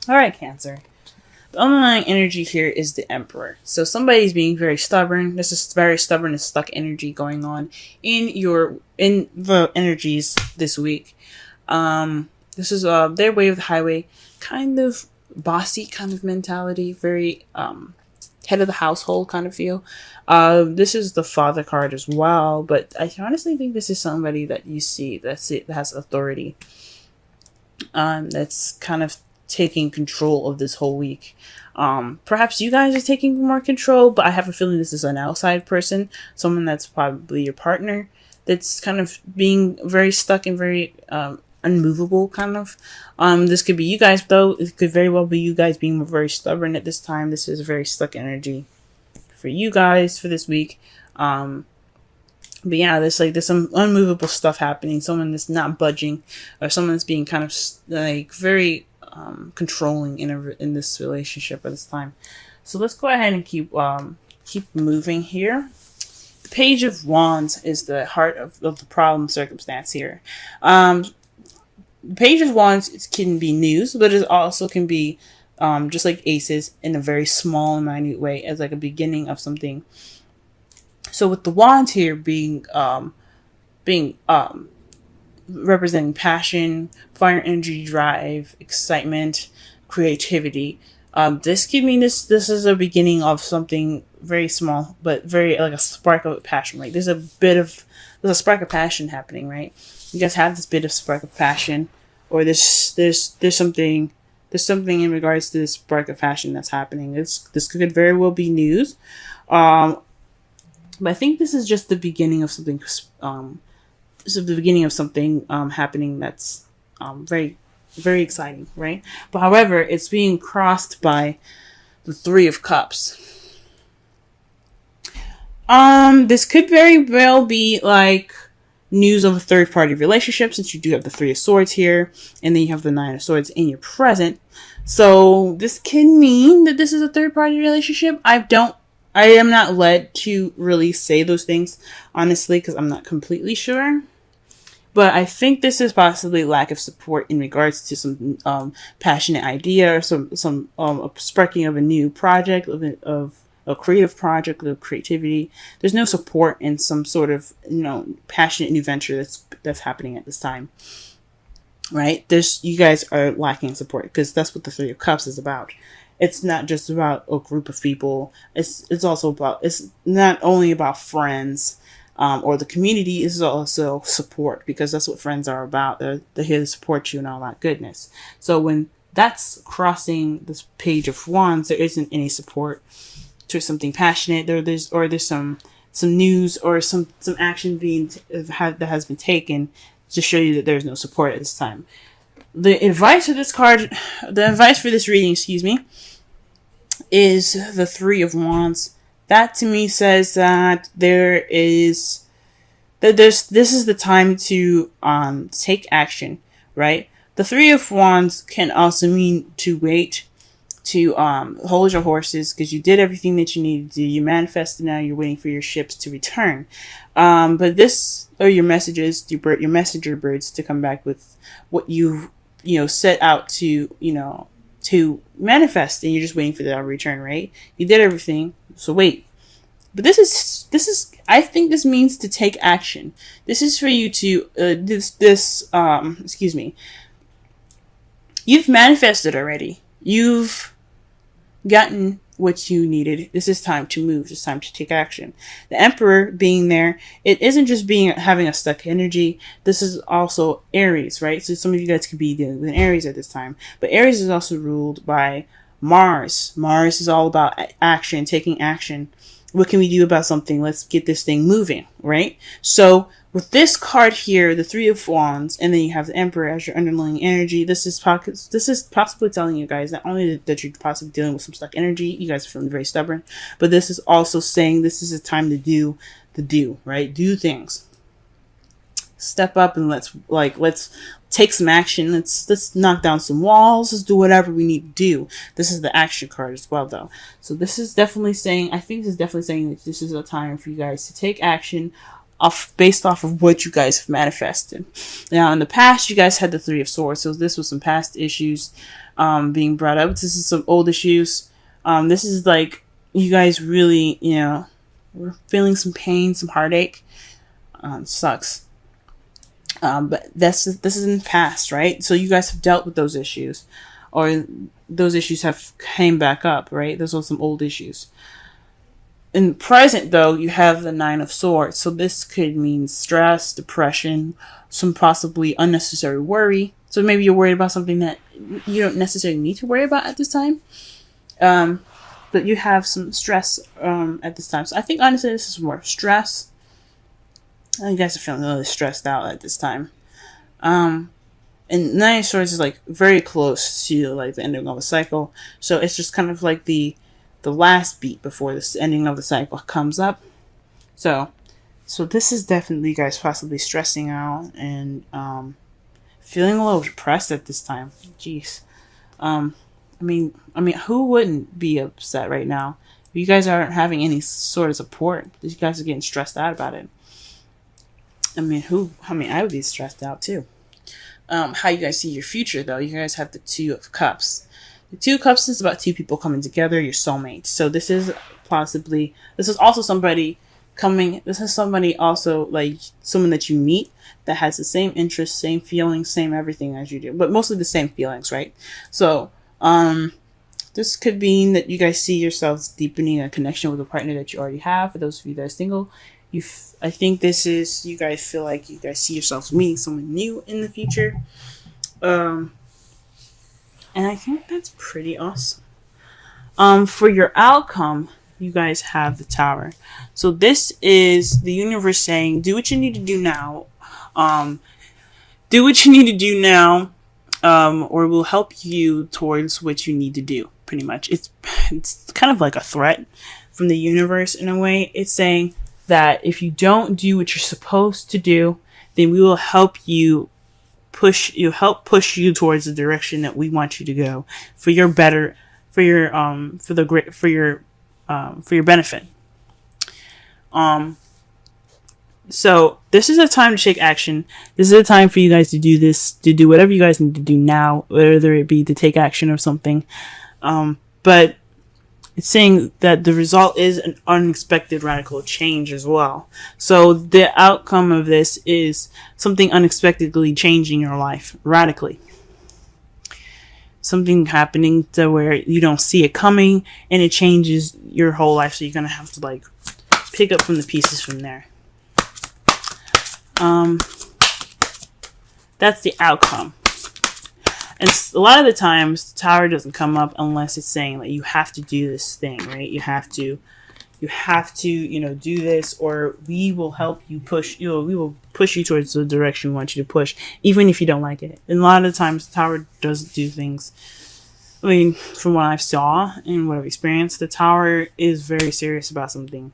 All right, Cancer. The underlying energy here is the Emperor. So somebody's being very stubborn. This is very stubborn and stuck energy going on in the energies this week. This is their way of the highway, kind of bossy kind of mentality, very head of the household kind of feel. This is the Father card as well, but I honestly think this is somebody that you see that has authority. That's kind of taking control of this whole week. Perhaps you guys are taking more control, but I have a feeling this is an outside person, someone that's probably your partner, that's kind of being very stuck and very unmovable, kind of. This could be you guys, though. It could very well be you guys being very stubborn at this time. This is a very stuck energy for you guys for this week. But yeah, there's some unmovable stuff happening. Someone that's not budging, or someone that's being kind of like very controlling in this relationship at this time. So let's go ahead and keep moving here. The Page of Wands is the heart of the problem circumstance here. The Page of Wands can be news, but it also can be just like aces in a very small and minute way, as like a beginning of something. So with the wands here being representing passion, fire, energy, drive, excitement, creativity. This could mean this is a beginning of something very small, but very like a spark of passion. Like there's a spark of passion happening, right? You guys have this bit of spark of passion, or there's something in regards to this spark of passion that's happening. This could very well be news. But I think this is just the beginning of something. This is the beginning of something happening that's very, very exciting, right? But however, it's being crossed by the Three of Cups. This could very well be like news of a third-party relationship, since you do have the Three of Swords here, and then you have the Nine of Swords in your present. So this can mean that this is a third-party relationship. I am not led to really say those things, honestly, because I'm not completely sure. But I think this is possibly lack of support in regards to some passionate idea, or some sparking of a new project, of a creative project, of creativity. There's no support in some sort of passionate new venture that's happening at this time, right? You guys are lacking support, because that's what the Three of Cups is about. It's not just about a group of people. It's not only about friends or the community. It's also support, because that's what friends are about. They're here to support you and all that goodness. So when that's crossing this Page of Wands, there isn't any support to something passionate. There's some news or some action that has been taken to show you that there's no support at this time. The advice for this reading, is the Three of Wands. That to me says that this is the time to take action, right? The Three of Wands can also mean to wait, to hold your horses, because you did everything that you needed to do. You manifested, now you're waiting for your ships to return. But this, or your messages, your messenger birds, to come back with what you set out to manifest, and you're just waiting for that return, right? You did everything, so wait. But this is I think this means to take action. This is for you to you've manifested already. You've gotten what you needed. This is time to move. It's time to take action. The Emperor being there, it isn't just having a stuck energy. This is also Aries, right? So some of you guys could be dealing with an Aries at this time. But Aries is also ruled by Mars. Mars is all about action, taking action. What can we do about something? Let's get this thing moving, right? So with this card here, the Three of Wands, and then you have the Emperor as your underlying energy, this is possibly telling you guys not only that you're possibly dealing with some stuck energy, you guys are feeling very stubborn, but this is also saying this is a time to do right? Do things. Step up and let's take some action. Let's knock down some walls. Let's do whatever we need to do. This is the action card as well, though. So this is definitely saying, I think this is definitely saying that this is a time for you guys to take action based off of what you guys have manifested. Now, in the past, you guys had the Three of Swords, so this was some past issues being brought up. This is some old issues. This is like you guys really, we're feeling some pain, some heartache. Sucks. But this is in the past, right? So you guys have dealt with those issues, or those issues have came back up, right? Those are some old issues. In the present, though, you have the Nine of Swords. So this could mean stress, depression, some possibly unnecessary worry. So maybe you're worried about something that you don't necessarily need to worry about at this time. But you have some stress at this time. So I think, honestly, this is more stress. You guys are feeling really stressed out at this time. And Nine of Swords is like very close to like the ending of a cycle. So it's just kind of like the last beat before this ending of the cycle comes up. So this is definitely you guys possibly stressing out and feeling a little depressed at this time. Jeez. I mean, who wouldn't be upset right now? You guys aren't having any sort of support. You guys are getting stressed out about it. I would be stressed out too. How you guys see your future, though? You guys have the Two of Cups. The Two of Cups is about two people coming together, your soulmate. So this is also somebody coming. This is somebody also like someone that you meet that has the same interests, same feelings, same everything as you do, but mostly the same feelings, right? So, this could mean that you guys see yourselves deepening a connection with a partner that you already have. For those of you that are single, I think this is you guys feel like you guys see yourselves meeting someone new in the future. And I think that's pretty awesome. For your outcome, you guys have the Tower. So this is the universe saying, do what you need to do now. Do what you need to do now, or we'll help you towards what you need to do. Pretty much, it's kind of like a threat from the universe in a way. It's saying that if you don't do what you're supposed to do, then we will help you push you towards the direction that we want you to go for your benefit. So this is a time to take action. This is a time for you guys to do this, to do whatever you guys need to do now, whether it be to take action or something. But it's saying that the result is an unexpected radical change as well. So the outcome of this is something unexpectedly changing your life radically. Something happening to where you don't see it coming and it changes your whole life. So you're going to have to like pick up from the pieces from there. That's the outcome. And a lot of the times, the Tower doesn't come up unless it's saying that you have to do this thing, right? You have to, do this, or we will help you push. We will push you towards the direction we want you to push, even if you don't like it. And a lot of the times, the Tower doesn't do things. I mean, from what I saw and what I've experienced, the Tower is very serious about something.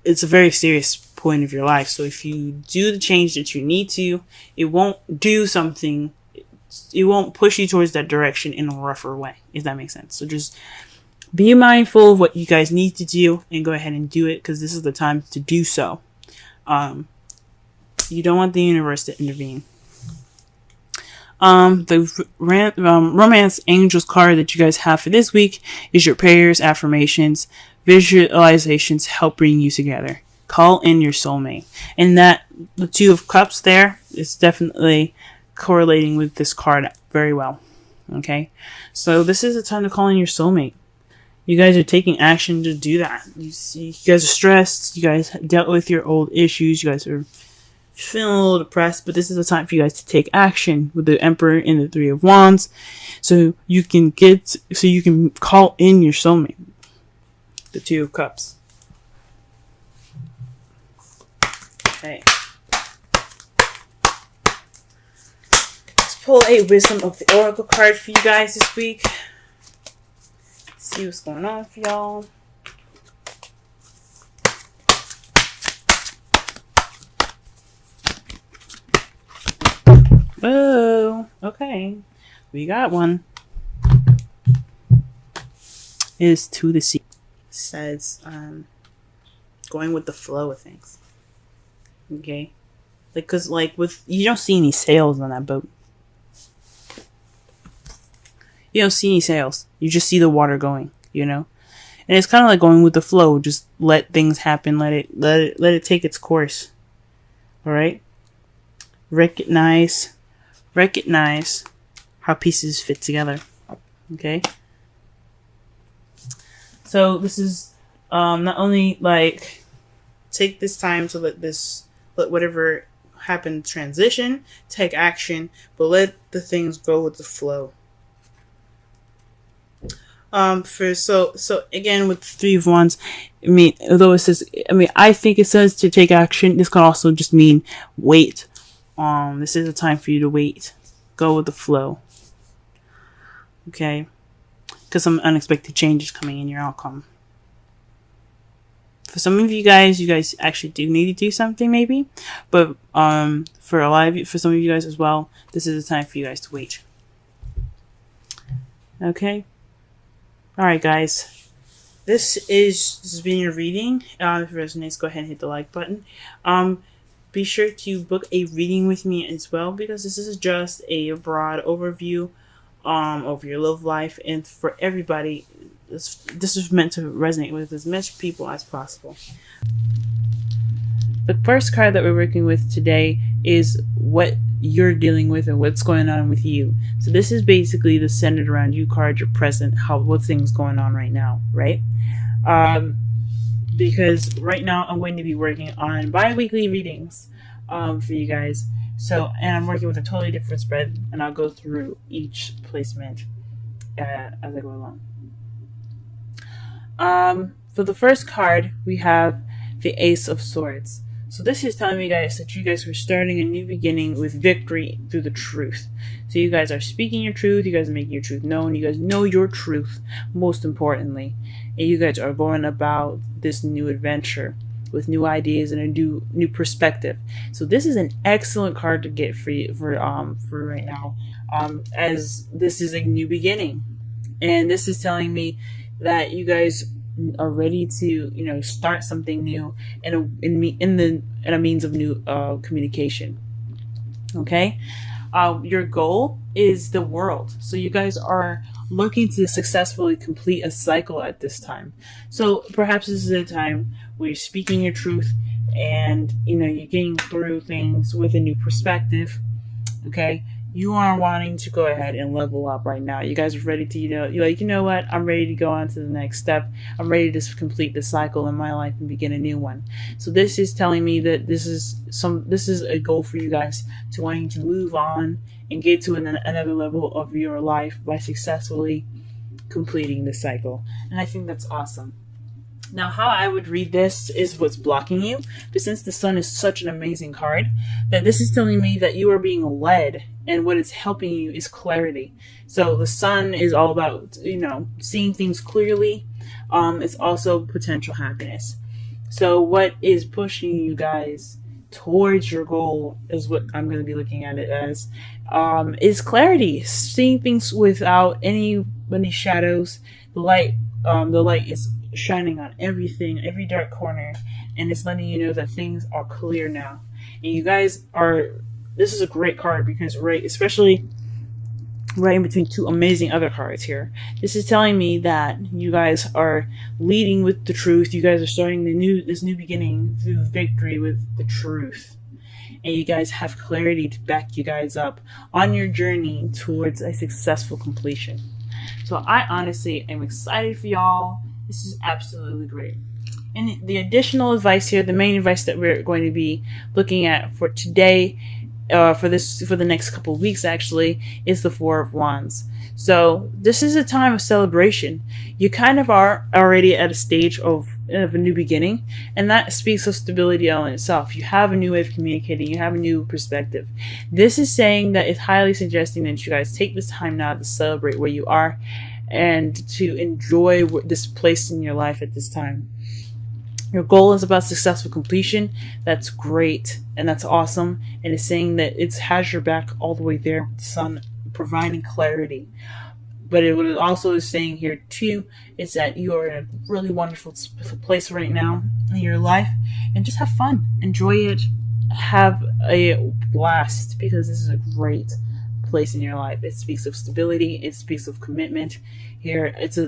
It's a very serious point of your life. So if you do the change that you need to, it won't do something. It won't push you towards that direction in a rougher way, if that makes sense. So just be mindful of what you guys need to do and go ahead and do it, because this is the time to do so. You don't want the universe to intervene. The romance angels card that you guys have for this week is your prayers, affirmations, visualizations help bring you together. Call in your soulmate. And that the Two of Cups there is definitely correlating with this card very well. Okay, so this is the time to call in your soulmate. You guys are taking action to do that. You guys are stressed. You guys dealt with your old issues. You guys are feeling a little depressed, but this is the time for you guys to take action with the Emperor and the Three of Wands, so you can call in your soulmate. The Two of Cups. Okay. Pull a Wisdom of the Oracle card for you guys this week. See what's going on for y'all. Oh, okay. We got one. It is to the sea. Says, going with the flow of things. Okay, like, cause like with, you don't see any sails on that boat. You don't see any sails. You just see the water going. You know, and it's kind of like going with the flow. Just let things happen. Let it take its course. All right. Recognize how pieces fit together. Okay. So this is not only like take this time to let whatever happened transition, take action, but let the things go with the flow. So again with the Three of Wands, I mean, although it says, I think it says to take action, this can also just mean wait. This is a time for you to wait. Go with the flow. Okay? Because some unexpected changes coming in your outcome. For some of you guys actually do need to do something maybe. But for some of you guys as well, this is a time for you guys to wait. Okay? Alright guys. This has been your reading. If it resonates, go ahead and hit the like button. Be sure to book a reading with me as well, because this is just a broad overview of your love life, and for everybody, this is meant to resonate with as much people as possible. The first card that we're working with today is what you're dealing with and what's going on with you. So this is basically the centered around you card, your present, what things going on right now, right? Because right now I'm going to be working on bi-weekly readings for you guys. So, and I'm working with a totally different spread, and I'll go through each placement as I go along. For the first card, we have the Ace of Swords. So this is telling me, guys, that you guys are starting a new beginning with victory through the truth. So you guys are speaking your truth. You guys are making your truth known. You guys know your truth, most importantly. And you guys are going about this new adventure with new ideas and a new perspective. So this is an excellent card to get for you, for right now, as this is a new beginning. And this is telling me that you guys are ready to, start something new in a means of new communication. Okay, your goal is the world, so you guys are looking to successfully complete a cycle at this time. So perhaps this is a time where you're speaking your truth, and you're getting through things with a new perspective. Okay, you are wanting to go ahead and level up right now. You guys are ready to, you're like, you know what? I'm ready to go on to the next step. I'm ready to complete the cycle in my life and begin a new one. So this is telling me that this is a goal for you guys to wanting to move on and get to another level of your life by successfully completing the cycle. And I think that's awesome. Now, how I would read this is what's blocking you. But since the Sun is such an amazing card, that this is telling me that you are being led, and what is helping you is clarity. So the Sun is all about, seeing things clearly. It's also potential happiness. So what is pushing you guys towards your goal is what I'm going to be looking at it as, is clarity. Seeing things without any shadows. The light is shining on everything, every dark corner, and it's letting you know that things are clear now. And you guys this is a great card because especially right in between two amazing other cards here, this is telling me that you guys are leading with the truth. You guys are starting this new beginning through victory with the truth, and you guys have clarity to back you guys up on your journey towards a successful completion. So I honestly am excited for y'all. This is absolutely great. And the additional advice here, the main advice that we're going to be looking at for today, for the next couple of weeks actually, is the Four of Wands. So this is a time of celebration. You kind of are already at a stage of a new beginning, and that speaks of stability in itself. You have a new way of communicating. You have a new perspective. This is saying that it's highly suggesting that you guys take this time now to celebrate where you are and to enjoy this place in your life at this time. Your goal is about successful completion. That's great, and that's awesome. And it's saying that it has your back all the way there with the Sun providing clarity. But what it also is saying here too is that you are in a really wonderful place right now in your life, and just have fun, enjoy it, have a blast, because this is a great place in your life. It speaks of stability. It speaks of commitment. Here, it's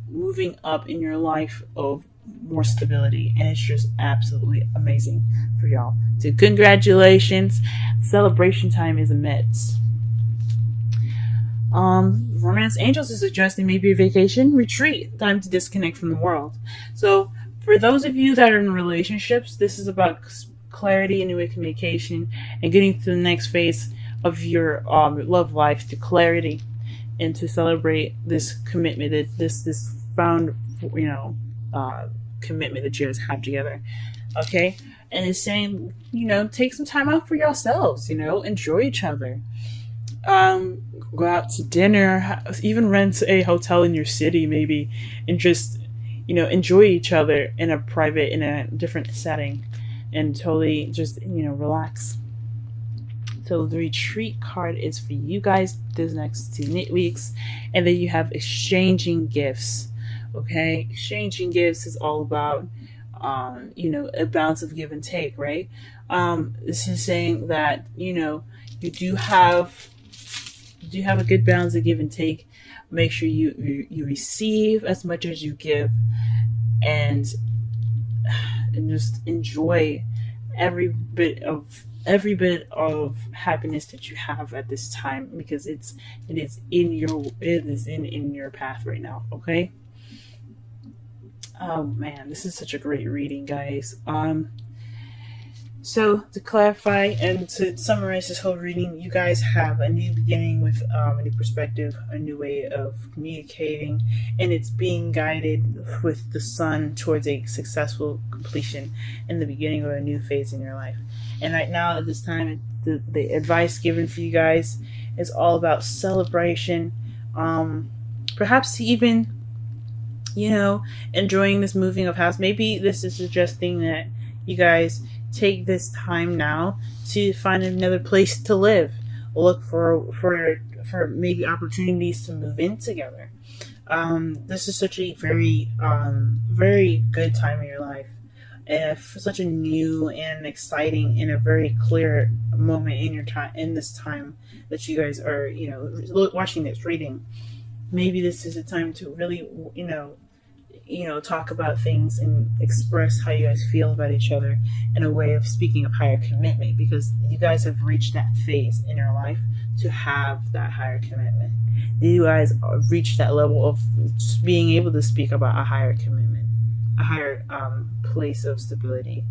moving up in your life of more stability, and it's just absolutely amazing for y'all. So congratulations, celebration time is amidst. Romance Angels is suggesting maybe a vacation retreat, time to disconnect from the world. So for those of you that are in relationships, this is about clarity and new communication and getting to the next phase of your love life, to clarity, and to celebrate this commitment, that this found, commitment that you guys have together. Okay, and it's saying, take some time out for yourselves. Enjoy each other. Go out to dinner, even rent a hotel in your city, maybe, and just enjoy each other in a different setting, and totally just relax. So the retreat card is for you guys this next 2 weeks, and then you have exchanging gifts. Okay, exchanging gifts is all about a balance of give and take, right? This is saying that you do have a good balance of give and take. Make sure you receive as much as you give, and just enjoy every bit of happiness that you have at this time, because it is in your path right now. Okay. Oh man, this is such a great reading, guys. So to clarify and to summarize this whole reading, you guys have a new beginning with a new perspective, a new way of communicating, and it's being guided with the sun towards a successful completion and the beginning of a new phase in your life. And right now, at this time, the advice given for you guys is all about celebration, perhaps even enjoying this moving of house. Maybe this is suggesting that you guys take this time now to find another place to live. Look for maybe opportunities to move in together. This is such a very very good time in your life, and for such a new and exciting and a very clear moment in your time, in this time that you guys are watching this reading. Maybe this is a time to really talk about things and express how you guys feel about each other in a way of speaking of higher commitment, because you guys have reached that phase in your life to have that higher commitment. You guys have reached that level of being able to speak about a higher commitment, a higher place of stability